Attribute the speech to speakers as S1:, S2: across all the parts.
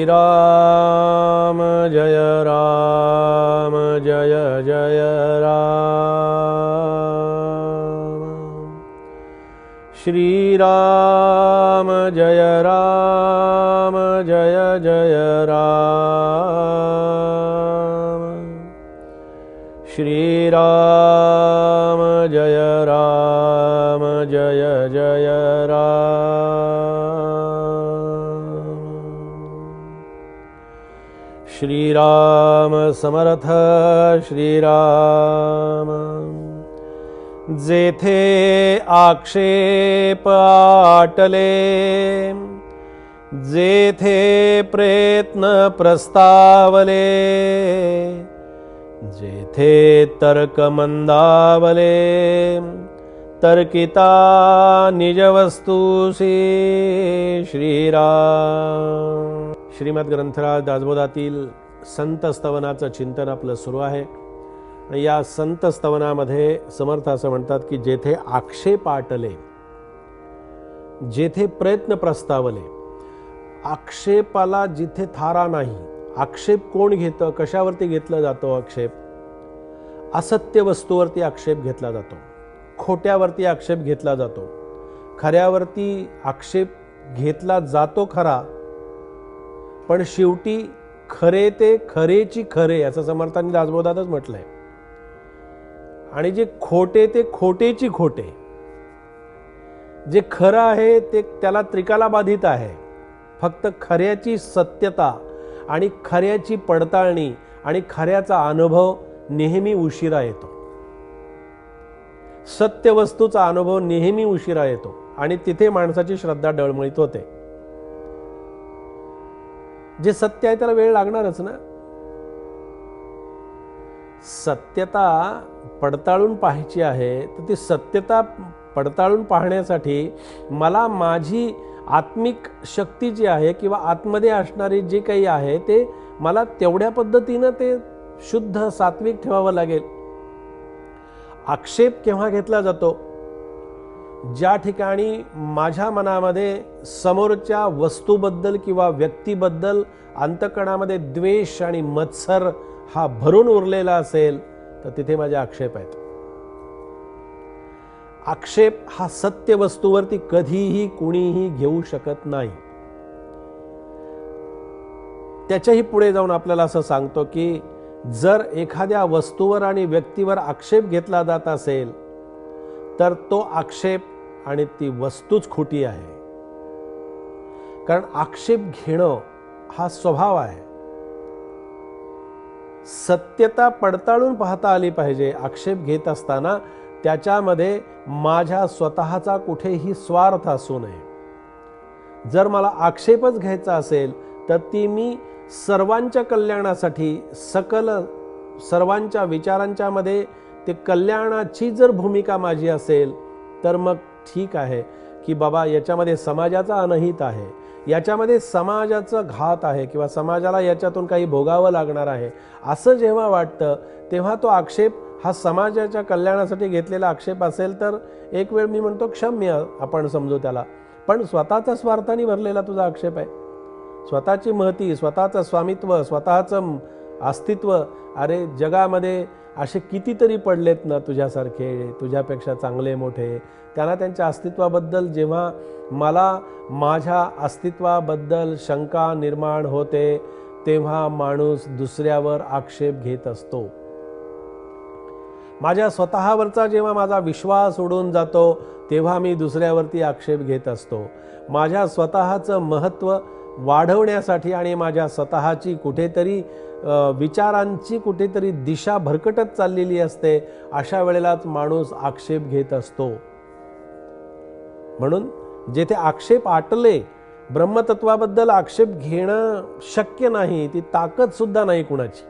S1: राम जय जय राम। श्री राम जय जय राम। श्री राम जय जय राम। श्री राम समर्थ श्री राम। जेथे आक्षेप आटले, जेथे प्रयत्न प्रस्तावले, जेथे तर्क मंदावले, तर्किता निजवस्तुसी श्रीराम। श्रीमद ग्रंथराज दासबोधातील संत स्तवनाचं चिंतन आपलं सुरू आहे। या संत स्तवनामध्ये समर्थ असं म्हणतात की जेथे आक्षेप आटले, जेथे प्रयत्न प्रस्तावले, आक्षेपाला जिथे थारा नाही। आक्षेप कोण घेतं, कशावरती घेतला जातो आक्षेप? असत्य वस्तूवरती आक्षेप घेतला जातो, खोट्यावरती आक्षेप घेतला जातो, खऱ्यावरती आक्षेप घेतला जातो खरा, पण शेवटी खरे ते खरेची खरे असं समर्थांनी दासबोधातच म्हटलंय। आणि जे खोटे ते खोटेची खोटे। जे खरं आहे ते त्याला त्रिकाला बाधित आहे। फक्त खऱ्याची सत्यता आणि खऱ्याची पडताळणी आणि खऱ्याचा अनुभव नेहमी उशिरा येतो। सत्य वस्तूचा अनुभव नेहमी उशिरा येतो आणि तिथे माणसाची श्रद्धा डळमळीत होते। जे सत्य आहे त्याला वेळ लागणारच ना। सत्यता पडताळून पाहायची आहे तर ती सत्यता पडताळून पाहण्यासाठी मला माझी आत्मिक शक्ती जी आहे किंवा आतमध्ये असणारी जे काही आहे ते मला तेवढ्या पद्धतीनं ते शुद्ध सात्विक ठेवावं लागेल। आक्षेप केव्हा घेतला जातो? ज्या ठिकाणी माझ्या मनामध्ये समोरच्या वस्तूबद्दल किंवा व्यक्तीबद्दल अंतःकरणामध्ये द्वेष आणि मत्सर हा भरून उरलेला असेल तर तिथे माझे आक्षेप आहेत। आक्षेप हा सत्य वस्तूवरती कधीही कुणीही घेऊ शकत नाही। त्याच्याही पुढे जाऊन आपल्याला असं सांगतो की जर एखाद्या वस्तूवर आणि व्यक्तीवर आक्षेप घेतला जात असेल तर तो आक्षेप आणि ती वस्तूच खोटी आहे। कारण आक्षेप घेणं हा स्वभाव आहे। सत्यता पडताळून पाहता आली पाहिजे। आक्षेप घेत असताना त्याच्यामध्ये माझ्या स्वतःचा कुठेही स्वार्थ असू नये। जर मला आक्षेपच घ्यायचा असेल तर ती मी सर्वांच्या कल्याणासाठी सर्वांच्या विचारांच्या मध्ये ते कल्याणाची जर भूमिका माझी असेल तर मग ठीक आहे की बाबा याच्यामध्ये समाजाचा अनहित आहे, याच्यामध्ये समाजाचा घात आहे किंवा समाजाला याच्यातून काही भोगावं लागणार आहे असं जेव्हा वाटतं तेव्हा तो आक्षेप हा समाजाच्या कल्याणासाठी घेतलेला आक्षेप असेल तर एक वेळ मी म्हणतो क्षम्य आपण समजू त्याला। पण स्वतःचा स्वार्थाने भरलेला तुझा आक्षेप आहे, स्वतःची महती, स्वतःचं स्वामित्व, स्वतःचं अस्तित्व। अरे जगामध्ये असे कितीतरी पडलेत ना तुझ्यासारखे, तुझ्यापेक्षा चांगले मोठे। त्यांना त्यांच्या अस्तित्वाबद्दल जेव्हा मला माझ्या अस्तित्वाबद्दल शंका निर्माण होते तेव्हा माणूस दुसऱ्यावर आक्षेप घेत असतो। माझ्या स्वतःवरचा जेव्हा माझा विश्वास उडून जातो तेव्हा मी दुसऱ्यावरती आक्षेप घेत असतो। माझ्या स्वतःचं महत्त्व वाढवण्यासाठी आणि माझ्या स्वतःची कुठेतरी विचारांची कुठेतरी दिशा भरकटत चाललेली असते अशा वेळेलाच माणूस आक्षेप घेत असतो। म्हणून जेथे आक्षेप आटले, ब्रह्मतत्वाबद्दल आक्षेप घेणं शक्य नाही, ती ताकद सुद्धा नाही कुणाची,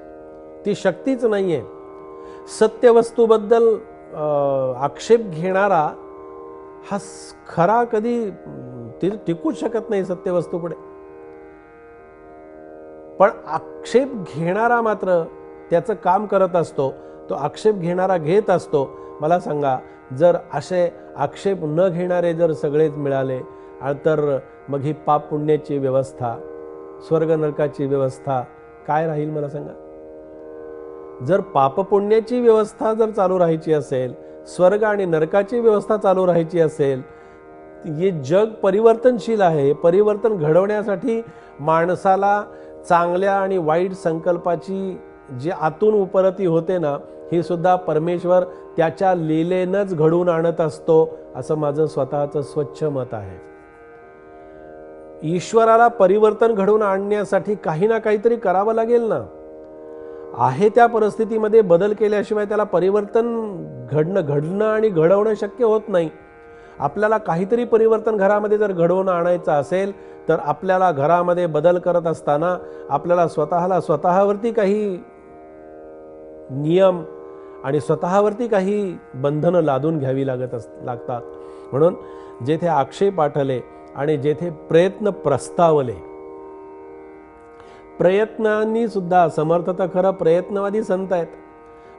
S1: ती शक्तीच नाहीये। सत्य वस्तूबद्दल आक्षेप घेणारा हा खरा कधी टिकूच शकत नाही सत्य वस्तूपुढे। पण आक्षेप घेणारा मात्र त्याचं काम करत असतो, तो आक्षेप घेणारा घेत असतो। मला सांगा, जर असे आक्षेप न घेणारे जर सगळेच मिळाले तर मग ही पाप पुण्याची व्यवस्था स्वर्ग नरकाची व्यवस्था काय राहील मला सांगा? जर पापपुण्याची व्यवस्था जर चालू राहायची असेल, स्वर्ग आणि नरकाची व्यवस्था चालू राहायची असेल, हे जग परिवर्तनशील आहे. हे परिवर्तन घडवण्यासाठी माणसाला चांगल्या आणि वाईट संकल्पाची जी आतून उपरती होते ना, ही सुद्धा परमेश्वर त्याच्या लीलेनंच घडवून आणत असतो, असं माझं स्वतःचं स्वच्छ मत आहे. ईश्वराला परिवर्तन घडवून आणण्यासाठी काही ना काहीतरी करावं लागेल ना. आहे त्या परिस्थितीमध्ये बदल केल्याशिवाय त्याला परिवर्तन घडणं आणि घडवणं शक्य होत नाही. आपल्याला काहीतरी परिवर्तन घरामध्ये जर घडवून आणायचं असेल तर आपल्याला घरामध्ये बदल करत असताना आपल्याला स्वतःवरती काही नियम आणि स्वतःवरती काही बंधनं लादून घ्यावी लागतात. म्हणून जेथे आक्षेप आठले आणि जेथे प्रयत्न प्रस्तावले, प्रयत्नांनी सुद्धा समर्थ तर खरं प्रयत्नवादी संत आहेत,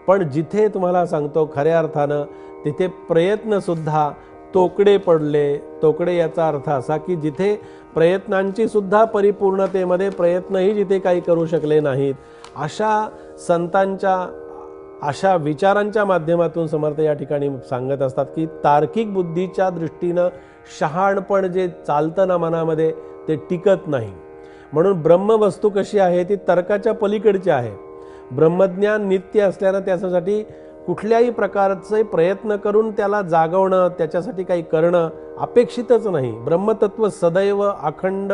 S1: पण जिथे तुम्हाला सांगतो खऱ्या अर्थानं तिथे प्रयत्न सुद्धा तोकडे पडले. तोकडे याचा अर्थ असा की जिथे प्रयत्नांची सुद्धा परिपूर्णतेमध्ये प्रयत्नही जिथे काही करू शकले नाहीत, अशा संतांच्या अशा विचारांच्या माध्यमातून समर्थ या ठिकाणी सांगत असतात की तार्किक बुद्धीच्या दृष्टीनं शहाणपण जे चालतं ना मनामध्ये ते टिकत नाही. म्हणून ब्रह्मवस्तू कशी आहे ती तर्काच्या पलीकडची आहे. ब्रह्मज्ञान नित्य असल्यानं त्याच्यासाठी कुठल्याही प्रकारचे प्रयत्न करून त्याला जागवणं, त्याच्यासाठी काही करणं अपेक्षितच नाही. ब्रह्मतत्व सदैव अखंड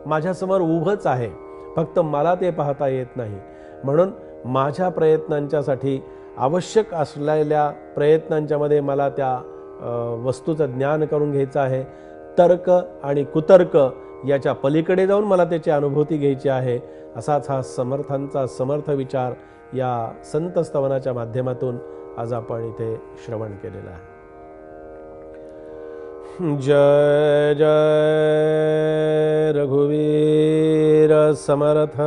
S1: माझ्यासमोर उभंच आहे, फक्त मला ते पाहता येत नाही. म्हणून माझ्या प्रयत्नांच्यासाठी आवश्यक असलेल्या प्रयत्नांच्यामध्ये मला त्या वस्तूचं ज्ञान करून घ्यायचं आहे. तर्क आणि कुतर्क याच्या पलीकडे जाऊन मला त्याची अनुभूती घ्यायची आहे. असाच हा समर्थांचा समर्थ विचार या संत स्तवनाच्या माध्यमातून आज आपण इथे श्रवण केलेला आहे. जय जय रघुवीर समर्थ.